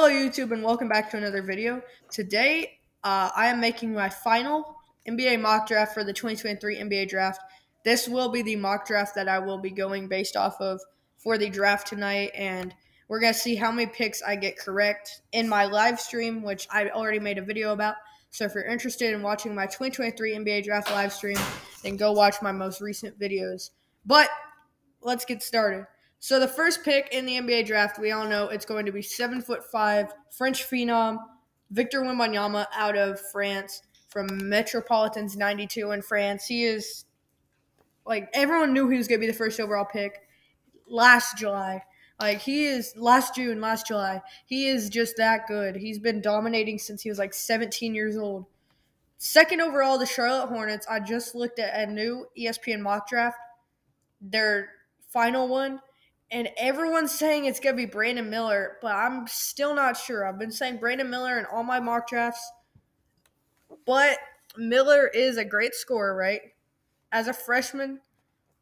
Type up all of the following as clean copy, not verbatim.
YouTube, and welcome back to another video. Today, I am making my final NBA mock draft for the 2023 NBA draft. This will be the mock draft that I will be going based off of for the draft tonight, and we're going to see how many picks I get correct in my live stream, which I already made a video about. So if you're interested in watching my 2023 NBA draft live stream, then go watch my most recent videos. But let's get started. So the first pick in the NBA draft, we all know it's going to be 7'5" French phenom Victor Wembanyama out of France from Metropolitans 92 in France. He is everyone knew he was going to be the first overall pick last July. He is last July. He is just that good. He's been dominating since he was 17 years old. Second overall, the Charlotte Hornets. I just looked at a new ESPN mock draft, their final one, and everyone's saying it's going to be Brandon Miller, but I'm still not sure. I've been saying Brandon Miller in all my mock drafts, but Miller is a great scorer, right? As a freshman,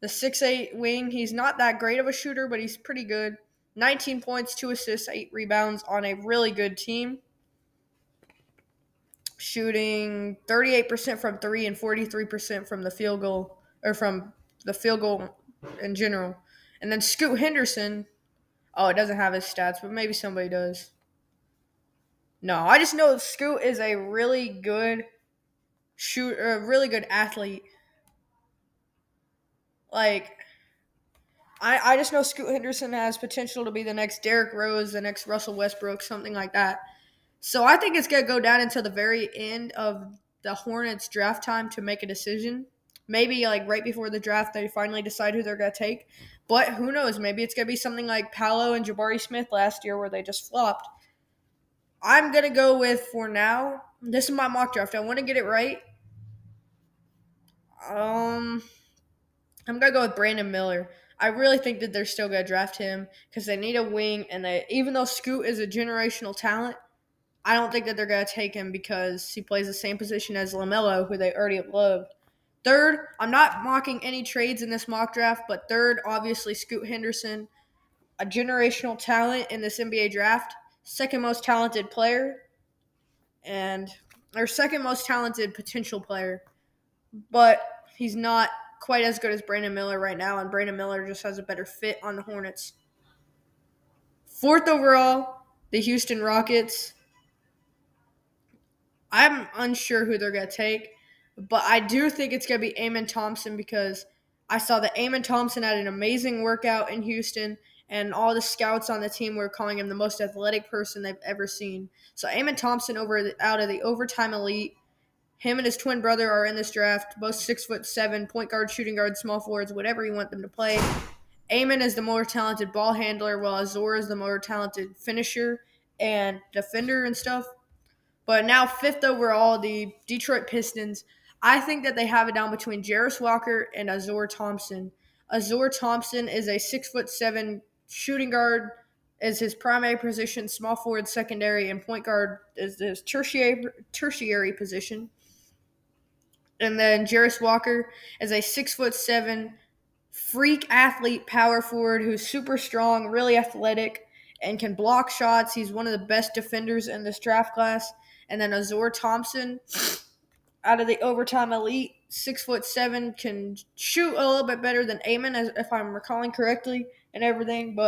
the 6'8" wing, he's not that great of a shooter, but he's pretty good. 19 points, 2 assists, 8 rebounds on a really good team. Shooting 38% from 3 and 43% from the field goal, or from the field goal in general. And then Scoot Henderson, it doesn't have his stats, but maybe somebody does. No, I just know Scoot is a really good shooter, a really good athlete. I just know Scoot Henderson has potential to be the next Derrick Rose, the next Russell Westbrook, something like that. So I think it's going to go down until the very end of the Hornets draft time to make a decision. Maybe right before the draft they finally decide who they're going to take. But who knows? Maybe it's going to be something like Paolo and Jabari Smith last year where they just flopped. I'm going to go with, for now, this is my mock draft. I want to get it right. I'm going to go with Brandon Miller. I really think that they're still going to draft him because they need a wing. And even though Scoot is a generational talent, I don't think that they're going to take him because he plays the same position as LaMelo, who they already loved. Third, I'm not mocking any trades in this mock draft, but third, obviously, Scoot Henderson, a generational talent in this NBA draft, second most talented player, or second most talented potential player, but he's not quite as good as Brandon Miller right now, and Brandon Miller just has a better fit on the Hornets. Fourth overall, the Houston Rockets. I'm unsure who they're going to take, but I do think it's going to be Amen Thompson because I saw that Amen Thompson had an amazing workout in Houston, and all the scouts on the team were calling him the most athletic person they've ever seen. So Amen Thompson out of the overtime elite. Him and his twin brother are in this draft, both 6'7", point guard, shooting guard, small forwards, whatever you want them to play. Amen is the more talented ball handler, while Azor is the more talented finisher and defender and stuff. But now, fifth overall, the Detroit Pistons. I think that they have it down between Jarris Walker and Azor Thompson. Azor Thompson is a 6'7" shooting guard, is his primary position, small forward, secondary, and point guard is his tertiary position. And then Jarris Walker is a 6'7" freak athlete power forward who's super strong, really athletic, and can block shots. He's one of the best defenders in this draft class. And then Azor Thompson, out of the overtime elite, 6'7", can shoot a little bit better than Amen, if I'm recalling correctly, and everything.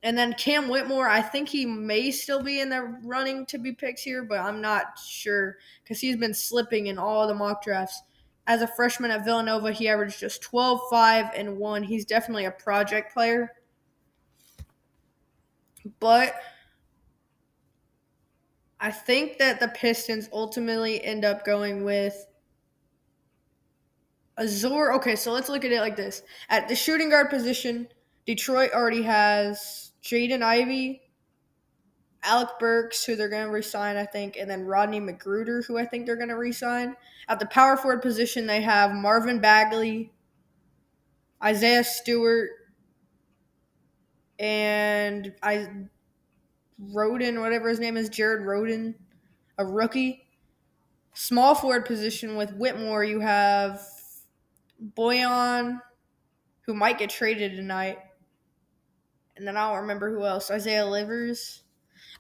And then Cam Whitmore, I think he may still be in the running to be picked here, but I'm not sure because he's been slipping in all the mock drafts. As a freshman at Villanova, he averaged just 12, 5, and 1. He's definitely a project player. But I think that the Pistons ultimately end up going with Azor. Okay, so let's look at it like this. At the shooting guard position, Detroit already has Jaden Ivey, Alec Burks, who they're going to re-sign, I think, and then Rodney McGruder, who I think they're going to re-sign. At the power forward position, they have Marvin Bagley, Isaiah Stewart, and Roden, whatever his name is, Jared Roden, a rookie. Small forward position with Whitmore, you have Boyan, who might get traded tonight. And then I don't remember who else. Isaiah Livers.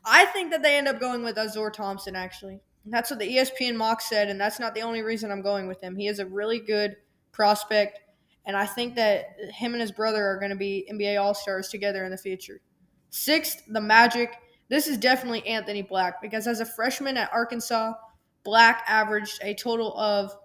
I think that they end up going with Azor Thompson, actually. That's what the ESPN mock said, and that's not the only reason I'm going with him. He is a really good prospect, and I think that him and his brother are going to be NBA All-Stars together in the future. Sixth, the Magic. This is definitely Anthony Black, because as a freshman at Arkansas, Black averaged a total of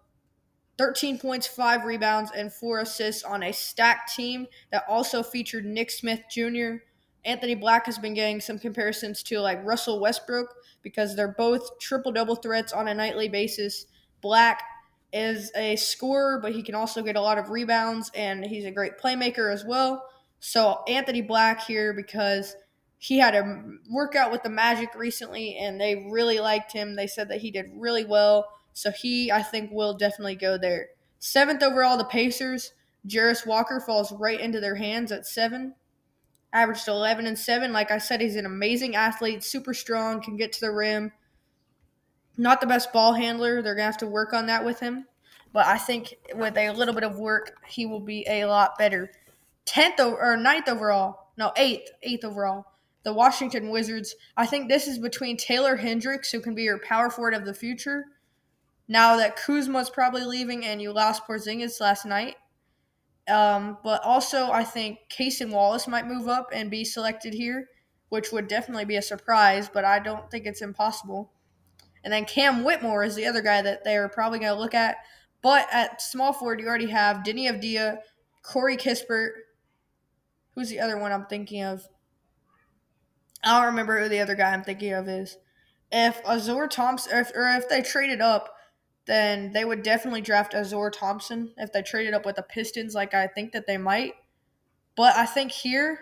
13 points, 5 rebounds, and 4 assists on a stacked team that also featured Nick Smith Jr. Anthony Black has been getting some comparisons to like Russell Westbrook because they're both triple-double threats on a nightly basis. Black is a scorer, but he can also get a lot of rebounds, and he's a great playmaker as well. So Anthony Black here because he had a workout with the Magic recently, and they really liked him. They said that he did really well. So he, I think, will definitely go there. Seventh overall, the Pacers. Jarris Walker falls right into their hands at 7. Averaged 11 and 7. Like I said, he's an amazing athlete, super strong, can get to the rim. Not the best ball handler. They're going to have to work on that with him. But I think with a little bit of work, he will be a lot better. 9th overall. No, 8th overall. The Washington Wizards. I think this is between Taylor Hendricks, who can be your power forward of the future, now that Kuzma's probably leaving and you lost Porzingis last night. But also, I think Cason Wallace might move up and be selected here, which would definitely be a surprise, but I don't think it's impossible. And then Cam Whitmore is the other guy that they're probably going to look at. But at small forward, you already have Denny Avdia, Corey Kispert. Who's the other one I'm thinking of? I don't remember who the other guy I'm thinking of is. If Azor Thompson, or if they traded up, then they would definitely draft Azor Thompson if they traded up with the Pistons, like I think that they might. But I think here,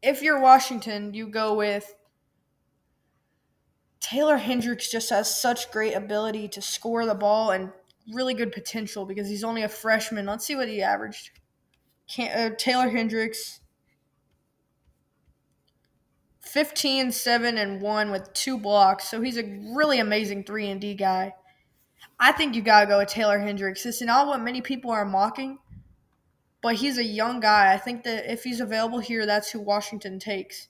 if you're Washington, you go with Taylor Hendricks. Just has such great ability to score the ball and really good potential because he's only a freshman. Let's see what he averaged. Taylor Hendricks, 15, 7, and 1 with 2 blocks. So he's a really amazing 3-and-D guy. I think you got to go with Taylor Hendricks. This is not what many people are mocking, but he's a young guy. I think that if he's available here, that's who Washington takes.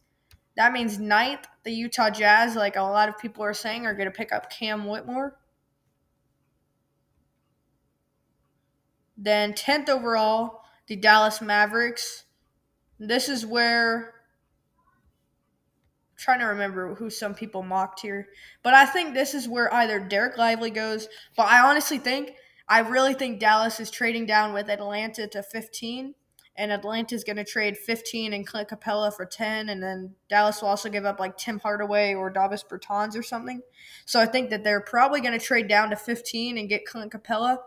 That means 9th, the Utah Jazz, like a lot of people are saying, are going to pick up Cam Whitmore. Then 10th overall, the Dallas Mavericks. This is where trying to remember who some people mocked here. But I think this is where either Derek Lively goes, but I really think Dallas is trading down with Atlanta to 15, and Atlanta's going to trade 15 and Clint Capella for 10, and then Dallas will also give up like Tim Hardaway or Davis Bertans or something. So I think that they're probably going to trade down to 15 and get Clint Capella,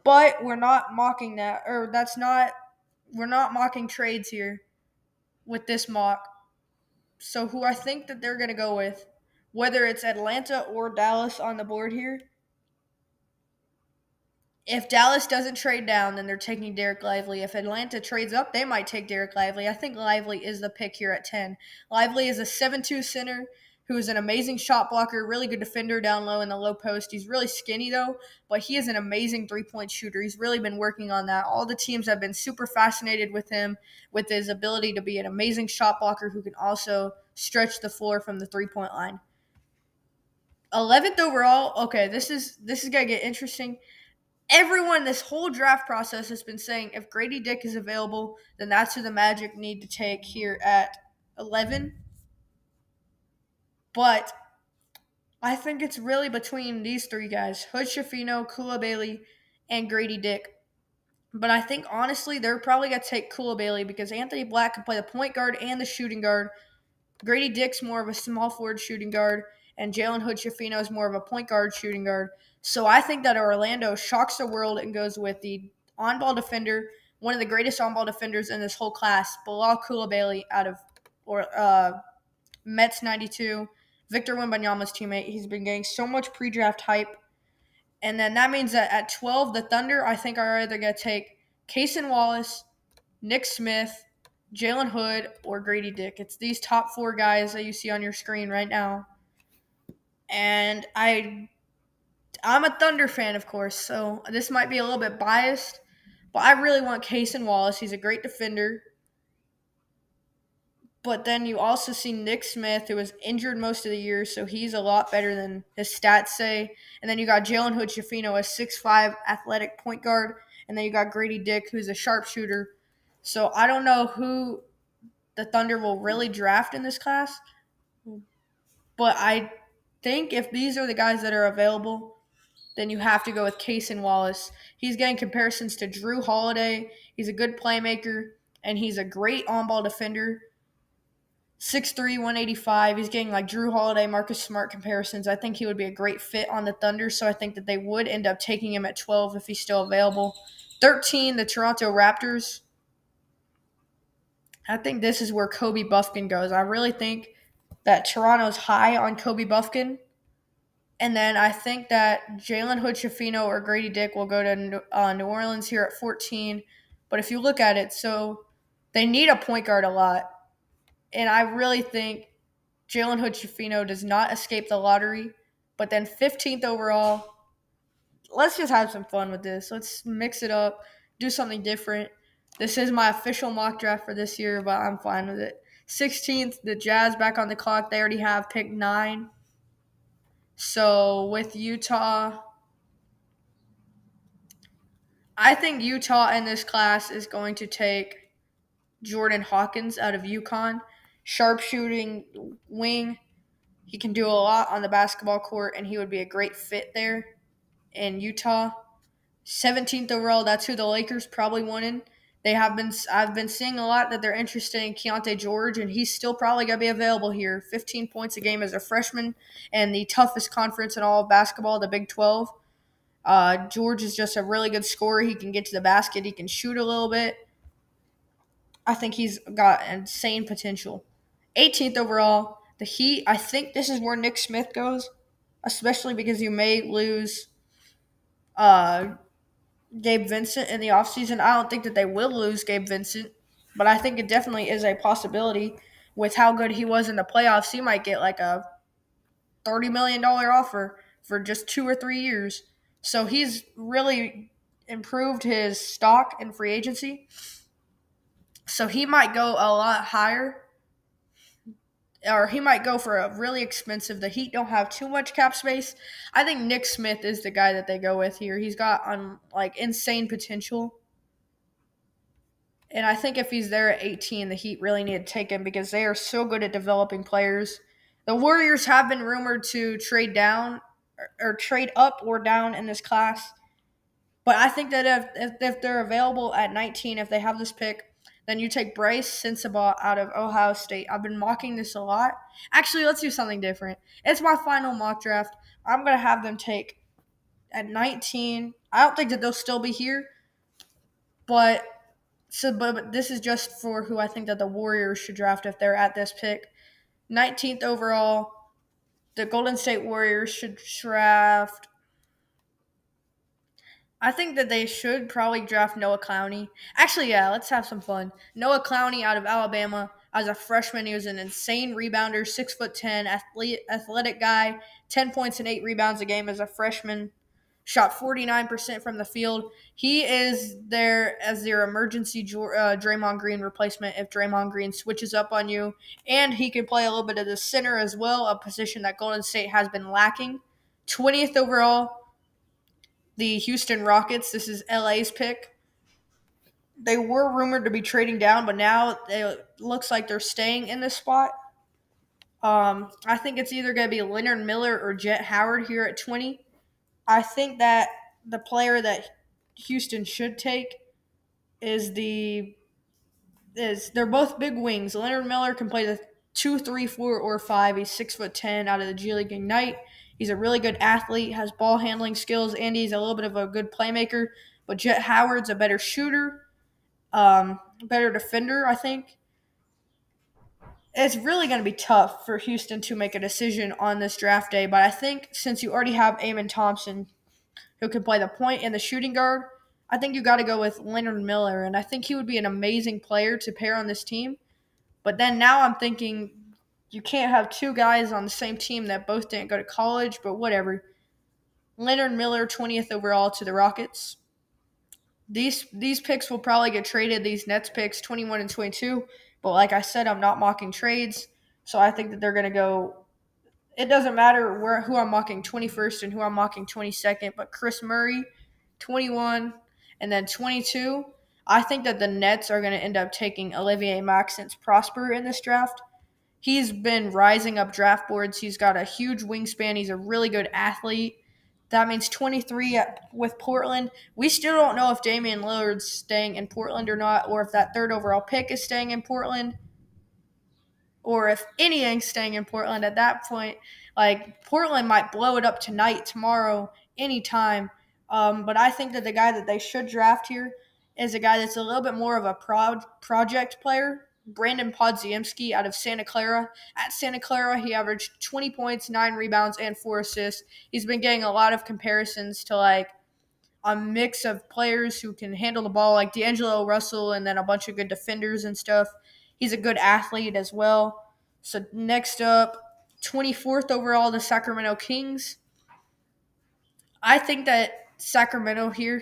but we're not mocking that, we're not mocking trades here with this mock. So who I think that they're going to go with, whether it's Atlanta or Dallas on the board here, if Dallas doesn't trade down, then they're taking Derek Lively. If Atlanta trades up, they might take Derek Lively. I think Lively is the pick here at 10. Lively is a 7'2 center who is an amazing shot blocker, really good defender down low in the low post. He's really skinny, though, but he is an amazing three-point shooter. He's really been working on that. All the teams have been super fascinated with him, with his ability to be an amazing shot blocker who can also stretch the floor from the three-point line. 11th overall, okay, this is going to get interesting. Everyone, this whole draft process has been saying if Grady Dick is available, then that's who the Magic need to take here at 11. But I think it's really between these 3 guys, Hood Schifino, Kula Bailey, and Grady Dick. But I think, honestly, they're probably going to take Kula Bailey because Anthony Black can play the point guard and the shooting guard. Grady Dick's more of a small forward shooting guard, and Jalen Hood Schifino is more of a point guard shooting guard. So I think that Orlando shocks the world and goes with the on-ball defender, one of the greatest on-ball defenders in this whole class, Bilal Coulibaly out of Mets 92, Victor Wembanyama's teammate. He's been getting so much pre-draft hype. And then that means that at 12, the Thunder, I think, are either going to take Cason Wallace, Nick Smith, Jalen Hood, or Grady Dick. It's these top 4 guys that you see on your screen right now. And I'm a Thunder fan, of course, so this might be a little bit biased, but I really want Cason Wallace. He's a great defender. But then you also see Nick Smith, who was injured most of the year, so he's a lot better than his stats say. And then you got Jalen Hood-Schifino, a 6'5" athletic point guard. And then you got Grady Dick, who's a sharpshooter. So I don't know who the Thunder will really draft in this class. But I think if these are the guys that are available, then you have to go with Cason Wallace. He's getting comparisons to Drew Holiday. He's a good playmaker, and he's a great on-ball defender. 6'3", 185. He's getting like Drew Holiday, Marcus Smart comparisons. I think he would be a great fit on the Thunder, so I think that they would end up taking him at 12 if he's still available. 13, the Toronto Raptors. I think this is where Kobe Buffkin goes. I really think that Toronto's high on Kobe Buffkin. And then I think that Jalen Hood-Schifino or Grady Dick will go to New Orleans here at 14. But if you look at it, so they need a point guard a lot. And I really think Jalen Hood-Schifino does not escape the lottery. But then 15th overall, let's just have some fun with this. Let's mix it up, do something different. This is my official mock draft for this year, but I'm fine with it. 16th, the Jazz back on the clock. They already have pick 9. So with Utah, I think Utah in this class is going to take Jordan Hawkins out of UConn. Sharpshooting wing. He can do a lot on the basketball court, and he would be a great fit there in Utah. 17th overall, that's who the Lakers probably wanted. I've been seeing a lot that they're interested in Keontae George, and he's still probably going to be available here. 15 points a game as a freshman, and the toughest conference in all of basketball, the Big 12. George is just a really good scorer. He can get to the basket. He can shoot a little bit. I think he's got insane potential. 18th overall, the Heat. I think this is where Nick Smith goes, especially because you may lose Gabe Vincent in the offseason. I don't think that they will lose Gabe Vincent, but I think it definitely is a possibility with how good he was in the playoffs. He might get like a $30 million offer for just 2 or 3 years. So he's really improved his stock in free agency. So he might go a lot higher, or he might go for a really expensive. The Heat don't have too much cap space. I think Nick Smith is the guy that they go with here. He's got insane potential. And I think if he's there at 18, the Heat really need to take him because they are so good at developing players. The Warriors have been rumored to trade down or trade up or down in this class. But I think that if they're available at 19, if they have this pick, then you take Bryce Sensabaugh out of Ohio State. I've been mocking this a lot. Actually, let's do something different. It's my final mock draft. I'm going to have them take at 19. I don't think that they'll still be here. But this is just for who I think that the Warriors should draft if they're at this pick. 19th overall, the Golden State Warriors should draft. I think that they should probably draft Noah Clowney. Actually, yeah, let's have some fun. Noah Clowney out of Alabama. As a freshman, he was an insane rebounder, 6'10", athletic guy, 10 points and 8 rebounds a game as a freshman. Shot 49% from the field. He is there as their emergency Draymond Green replacement if Draymond Green switches up on you. And he can play a little bit of the center as well, a position that Golden State has been lacking. 20th overall, the Houston Rockets. This is LA's pick. They were rumored to be trading down, but now it looks like they're staying in this spot. I think it's either going to be Leonard Miller or Jet Howard here at 20. I think that the player that Houston should take they're both big wings. Leonard Miller can play the 2, 3, 4, or 5. He's 6'10" out of the G League Ignite. He's a really good athlete, has ball handling skills, and he's a little bit of a good playmaker. But Jet Howard's a better shooter, better defender, I think. It's really going to be tough for Houston to make a decision on this draft day. But I think since you already have Amen Thompson, who can play the point and the shooting guard, I think you got to go with Leonard Miller. And I think he would be an amazing player to pair on this team. But then now I'm thinking you can't have 2 guys on the same team that both didn't go to college, but whatever. Leonard Miller, 20th overall to the Rockets. These picks will probably get traded, these Nets picks, 21 and 22, But like I said, I'm not mocking trades. So I think that they're going to go. It doesn't matter who I'm mocking 21st and who I'm mocking 22nd, but Chris Murray, 21, and then 22. I think that the Nets are going to end up taking Olivier Maxence Prosper in this draft. He's been rising up draft boards. He's got a huge wingspan. He's a really good athlete. That means 23 with Portland. We still don't know if Damian Lillard's staying in Portland or not, or if that third overall pick is staying in Portland, or if anything's staying in Portland at that point. Like, Portland might blow it up tonight, tomorrow, anytime. But I think that the guy that they should draft here is a guy that's a little bit more of a project player. Brandon Podziemski out of Santa Clara. At Santa Clara, he averaged 20 points, 9 rebounds, and 4 assists. He's been getting a lot of comparisons to, like, a mix of players who can handle the ball, like D'Angelo Russell, and then a bunch of good defenders and stuff. He's a good athlete as well. So next up, 24th overall, the Sacramento Kings. I think that Sacramento here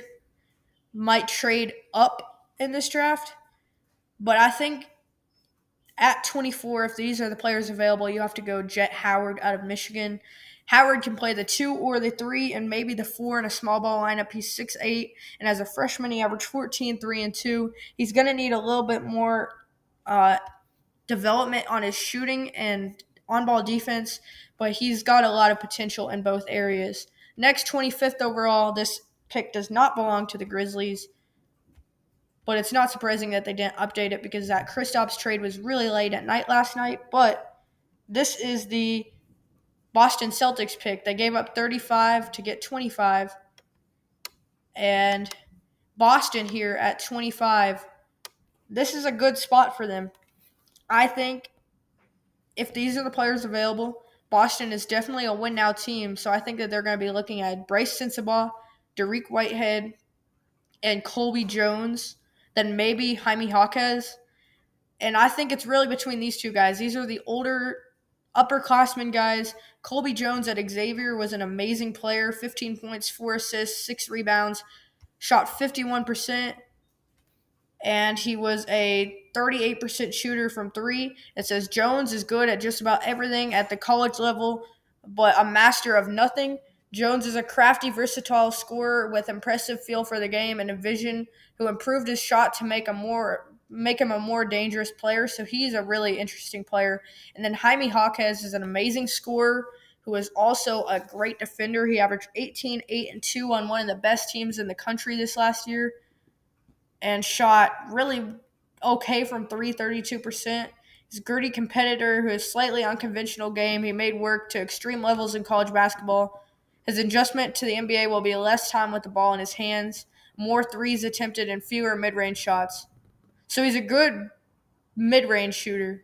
might trade up in this draft, but I think at 24, if these are the players available, you have to go Jet Howard out of Michigan. Howard can play the 2 or the 3 and maybe the 4 in a small ball lineup. He's 6'8", and as a freshman, he averaged 14, 3, and 2. He's going to need a little bit more development on his shooting and on-ball defense, but he's got a lot of potential in both areas. Next, 25th overall, this pick does not belong to the Grizzlies, but it's not surprising that they didn't update it because that Kristaps trade was really late at night last night. But this is the Boston Celtics pick. They gave up 35 to get 25. And Boston here at 25, this is a good spot for them. I think if these are the players available, Boston is definitely a win-now team. So I think that they're going to be looking at Bryce Sensabaugh, Dariq Whitehead, and Colby Jones, then maybe Jaime Jaquez. And I think it's really between these two guys. These are the older upperclassmen guys. Colby Jones at Xavier was an amazing player, 15 points, 4 assists, 6 rebounds, shot 51%, and he was a 38% shooter from 3. It says Jones is good at just about everything at the college level, but a master of nothing. Jones is a crafty, versatile scorer with impressive feel for the game and a vision who improved his shot to make him a more dangerous player. So he's a really interesting player. And then Jaime Jaquez is an amazing scorer who is also a great defender. He averaged 18, 8, and 2 on one of the best teams in the country this last year and shot really okay from 3, 32%. He's a gritty competitor who has slightly unconventional game. He made work to extreme levels in college basketball. His adjustment to the NBA will be less time with the ball in his hands, more threes attempted, and fewer mid-range shots. So he's a good mid-range shooter.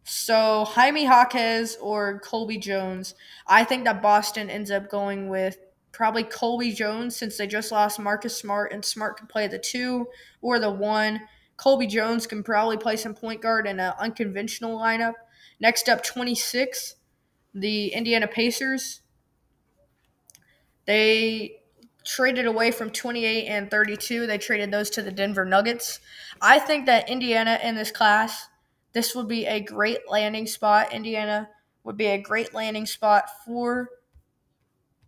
So Jaime Jaquez or Colby Jones. I think that Boston ends up going with probably Colby Jones since they just lost Marcus Smart, and Smart can play the 2 or the 1. Colby Jones can probably play some point guard in an unconventional lineup. Next up, 26, the Indiana Pacers. They traded away from 28 and 32. They traded those to the Denver Nuggets. I think that Indiana in this class, this would be a great landing spot. Indiana would be a great landing spot for,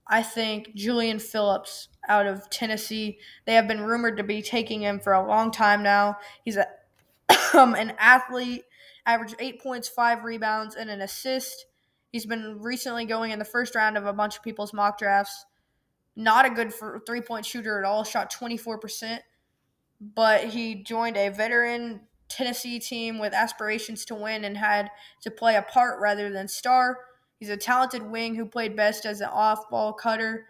I think, Julian Phillips out of Tennessee. They have been rumored to be taking him for a long time now. He's an athlete, averaged 8 points, 5 rebounds, and an assist. He's been recently going in the first round of a bunch of people's mock drafts. Not a good three-point shooter at all, shot 24%, but he joined a veteran Tennessee team with aspirations to win and had to play a part rather than star. He's a talented wing who played best as an off-ball cutter,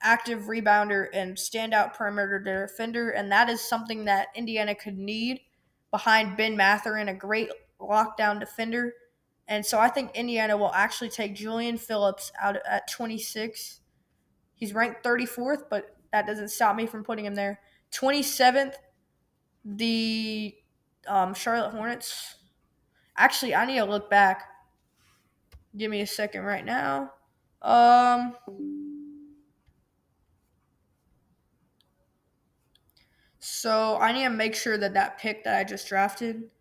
active rebounder, and standout perimeter defender, and that is something that Indiana could need behind Ben Mathurin, a great lockdown defender. And so I think Indiana will actually take Julian Phillips out at 26. He's ranked 34th, but that doesn't stop me from putting him there. 27th, the Charlotte Hornets. Actually, I need to look back. Give me a second right now. So I need to make sure that that pick that I just drafted,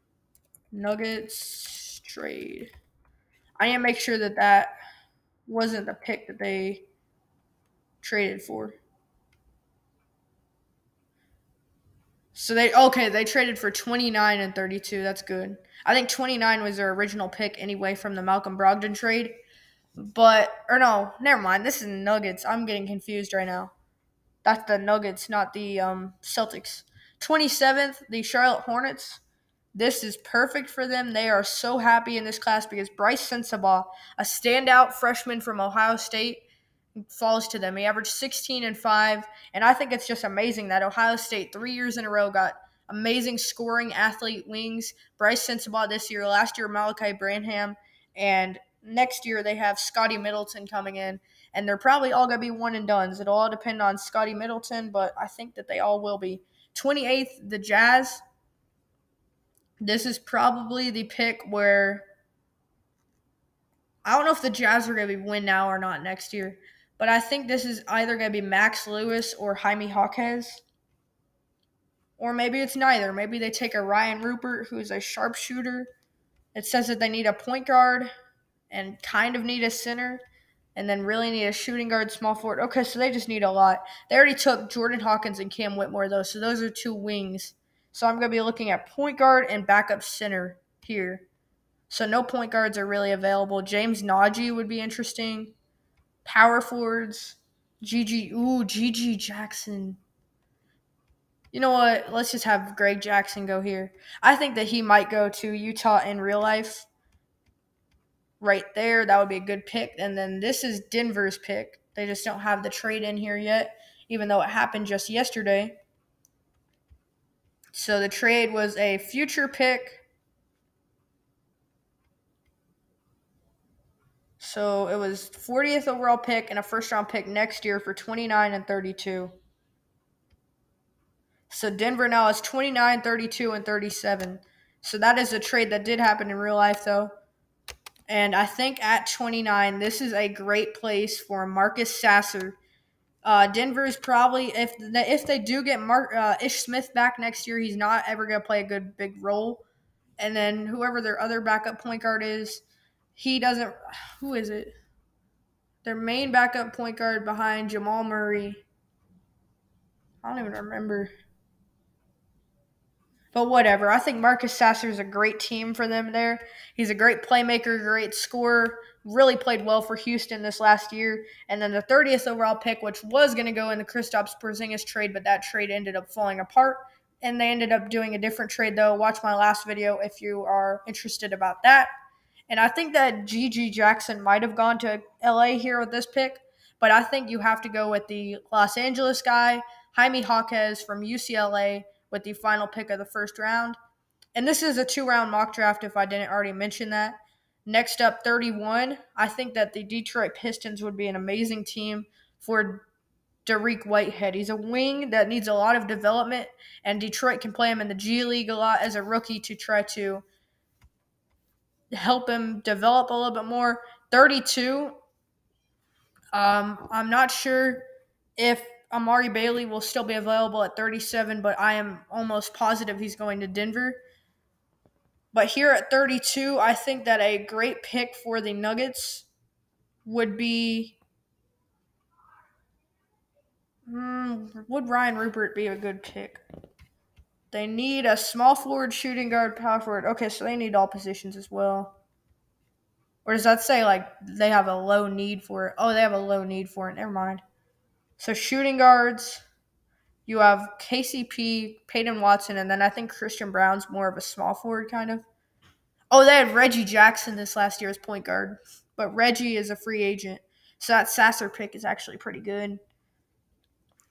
Nuggets trade, I need to make sure that that wasn't the pick that they traded for. So they traded for 29 and 32. That's good. I think 29 was their original pick anyway from the Malcolm Brogdon trade. Or no, never mind. This is Nuggets. I'm getting confused right now. That's the Nuggets, not the Celtics. 27th, the Charlotte Hornets. This is perfect for them. They are so happy in this class because Bryce Sensabaugh, a standout freshman from Ohio State, falls to them. He averaged 16 and 5, and I think it's just amazing that Ohio State 3 years in a row got amazing scoring athlete wings. Bryce Sensabaugh this year, last year Malachi Branham, and next year they have Scotty Middleton coming in, and they're probably all going to be one and dones. It'll all depend on Scotty Middleton, but I think that they all will be. 28th, the Jazz. This is probably the pick where I don't know if the Jazz are going to be win now or not next year, but I think this is either going to be Max Lewis or Jaime Jaquez. Or maybe it's neither. Maybe they take a Ryan Rupert, who is a sharpshooter. It says that they need a point guard and kind of need a center and then really need a shooting guard, small forward. Okay, so they just need a lot. They already took Jordan Hawkins and Cam Whitmore, though, so those are two wings. So I'm going to be looking at point guard and backup center here. So no point guards are really available. James Nagy would be interesting. Power forwards. Gigi Jackson. You know what? Let's just have Greg Jackson go here. I think that he might go to Utah in real life. Right there, that would be a good pick. And then this is Denver's pick. They just don't have the trade in here yet, even though it happened just yesterday. So the trade was a future pick. So it was 40th overall pick and a first-round pick next year for 29 and 32. So Denver now has 29, 32, and 37. So that is a trade that did happen in real life, though. And I think at 29, this is a great place for Marcus Sasser. Denver's probably, if they do get Ish Smith back next year, he's not ever going to play a good big role. And then whoever their other backup point guard is, he doesn't – who is it? Their main backup point guard behind Jamal Murray. I don't even remember. But whatever. I think Marcus Sasser is a great team for them there. He's a great playmaker, great scorer. Really played well for Houston this last year. And then the 30th overall pick, which was going to go in the Kristaps Porzingis trade, but that trade ended up falling apart. And they ended up doing a different trade, though. Watch my last video if you are interested about that. And I think that Gigi Jackson might have gone to LA here with this pick. But I think you have to go with the Los Angeles guy, Jaime Jaquez from UCLA, with the final pick of the first round. And this is a 2-round mock draft if I didn't already mention that. Next up, 31. I think that the Detroit Pistons would be an amazing team for Dariq Whitehead. He's a wing that needs a lot of development, and Detroit can play him in the G League a lot as a rookie to try to help him develop a little bit more. 32. I'm not sure if Amari Bailey will still be available at 37, but I am almost positive he's going to Denver. But here at 32, I think that a great pick for the Nuggets would be would Ryan Rupert be a good pick? They need a small forward, shooting guard, power forward. Okay, so they need all positions as well. Or does that say, like, they have a low need for it? Oh, they have a low need for it. Never mind. So shooting guards, you have KCP, Peyton Watson, and then I think Christian Brown's more of a small forward kind of. Oh, they had Reggie Jackson this last year as point guard, but Reggie is a free agent. So that Sasser pick is actually pretty good.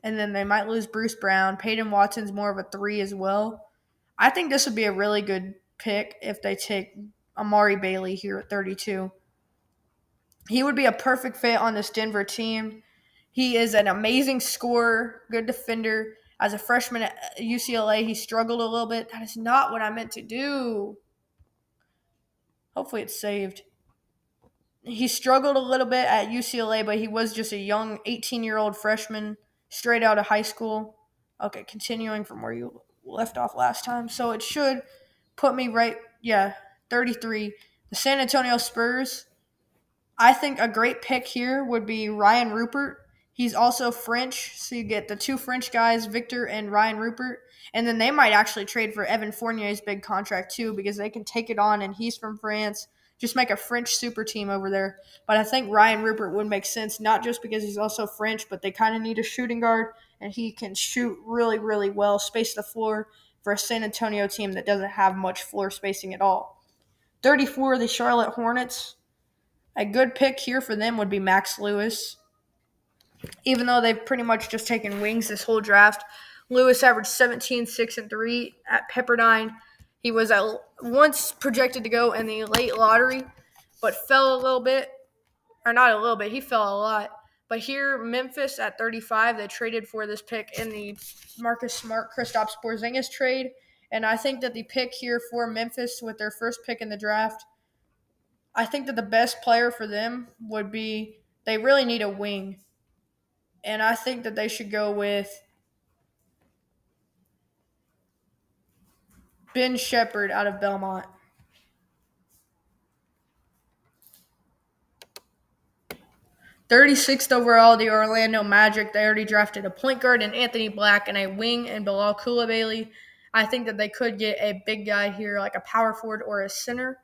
And then they might lose Bruce Brown. Peyton Watson's more of a 3 as well. I think this would be a really good pick if they take Amari Bailey here at 32. He would be a perfect fit on this Denver team. He is an amazing scorer, good defender. As a freshman at UCLA, he struggled a little bit. That is not what I meant to do. Hopefully it's saved. He struggled a little bit at UCLA, but he was just a young 18-year-old freshman straight out of high school. Okay, continuing from where you left off last time. So it should put me right, yeah, 33. The San Antonio Spurs, I think a great pick here would be Ryan Rupert. He's also French, so you get the two French guys, Victor and Ryan Rupert. And then they might actually trade for Evan Fournier's big contract too, because they can take it on, and he's from France. Just make a French super team over there. But I think Ryan Rupert would make sense, not just because he's also French, but they kind of need a shooting guard, and he can shoot really, really well, space the floor for a San Antonio team that doesn't have much floor spacing at all. 34, the Charlotte Hornets. A good pick here for them would be Max Lewis. Even though they've pretty much just taken wings this whole draft, Lewis averaged 17, 6, and 3 at Pepperdine. He was once projected to go in the late lottery, but fell a little bit. Or not a little bit, he fell a lot. But here, Memphis at 35, they traded for this pick in the Marcus Smart, Kristaps Porzingis trade. And I think that the pick here for Memphis with their first pick in the draft, I think that the best player for them would be, they really need a wing. And I think that they should go with Ben Shepherd out of Belmont. 36th overall, the Orlando Magic. They already drafted a point guard in Anthony Black and a wing in Bilal Coulibaly. I think that they could get a big guy here, like a power forward or a center.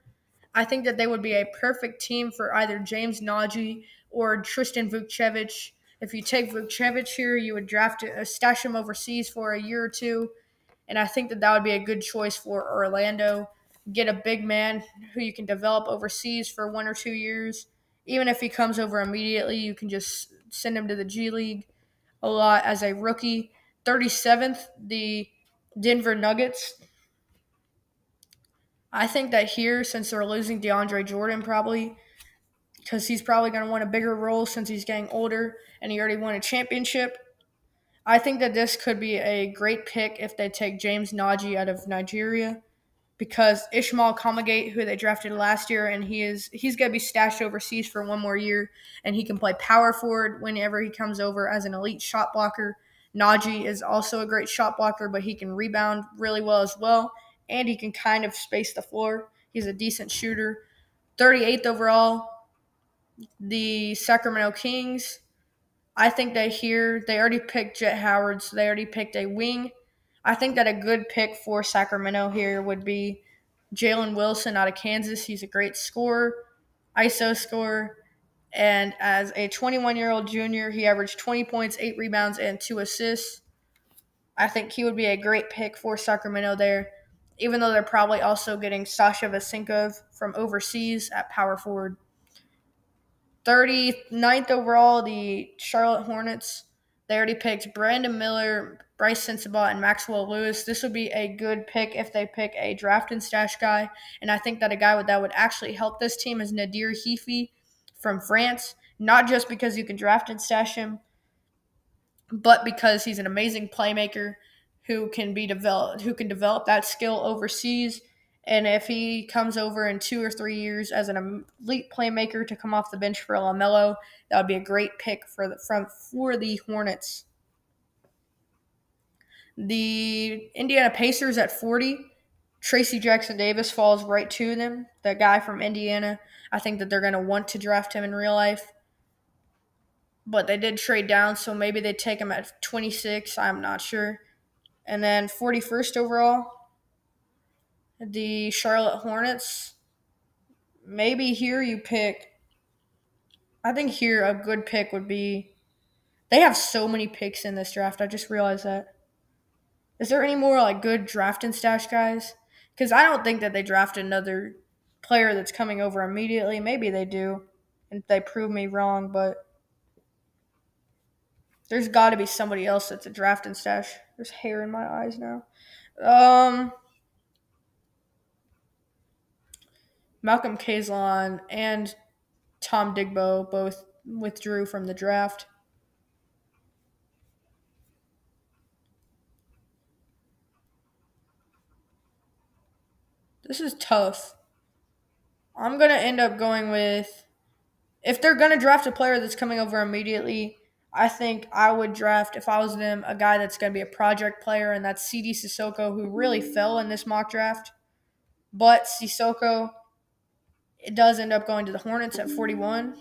I think that they would be a perfect team for either James Nagy or Tristan Vukcevic. If you take Vukcevic here, you would stash him overseas for a year or two, and I think that that would be a good choice for Orlando. Get a big man who you can develop overseas for 1 or 2 years. Even if he comes over immediately, you can just send him to the G League a lot as a rookie. 37th, the Denver Nuggets. I think that here, since they're losing DeAndre Jordan probably, because he's probably going to want a bigger role since he's getting older and he already won a championship, I think that this could be a great pick if they take James Nagy out of Nigeria, because Ishmael Kamagate, who they drafted last year, and he's going to be stashed overseas for 1 more year, and he can play power forward whenever he comes over as an elite shot blocker. Najee is also a great shot blocker, but he can rebound really well as well, and he can kind of space the floor. He's a decent shooter. 38th overall, the Sacramento Kings. I think that here they already picked Jet Howard, so they already picked a wing. I think that a good pick for Sacramento here would be Jalen Wilson out of Kansas. He's a great scorer, ISO scorer, and as a 21-year-old junior, he averaged 20 points, 8 rebounds, and 2 assists. I think he would be a great pick for Sacramento there, even though they're probably also getting Sasha Vesenkov from overseas at power forward. 39th overall, the Charlotte Hornets. They already picked Brandon Miller, Bryce Sensabaugh, and Maxwell Lewis. This would be a good pick if they pick a draft and stash guy. And I think that a guy that would actually help this team is Nadir Hifi from France. Not just because you can draft and stash him, but because he's an amazing playmaker who can develop that skill overseas. And if he comes over in 2 or 3 years as an elite playmaker to come off the bench for LaMelo, that would be a great pick for the Hornets. The Indiana Pacers at 40, Tracy Jackson Davis falls right to them. The guy from Indiana. I think that they're going to want to draft him in real life. But they did trade down, so maybe they take him at 26. I'm not sure. And then 41st overall, the Charlotte Hornets. Maybe here you pick. I think here a good pick would be. They have so many picks in this draft. I just realized that. Is there any more like good draft and stash guys? Because I don't think that they draft another player that's coming over immediately. Maybe they do, and they prove me wrong. But there's got to be somebody else that's a draft and stash. There's hair in my eyes now. Malcolm Kazlon and Tom Digbo both withdrew from the draft. This is tough. I'm going to end up going with, if they're going to draft a player that's coming over immediately, I think I would draft, if I was them, a guy that's going to be a project player, and that's CD Sissoko, who really fell in this mock draft. But Sissoko, it does end up going to the Hornets at 41.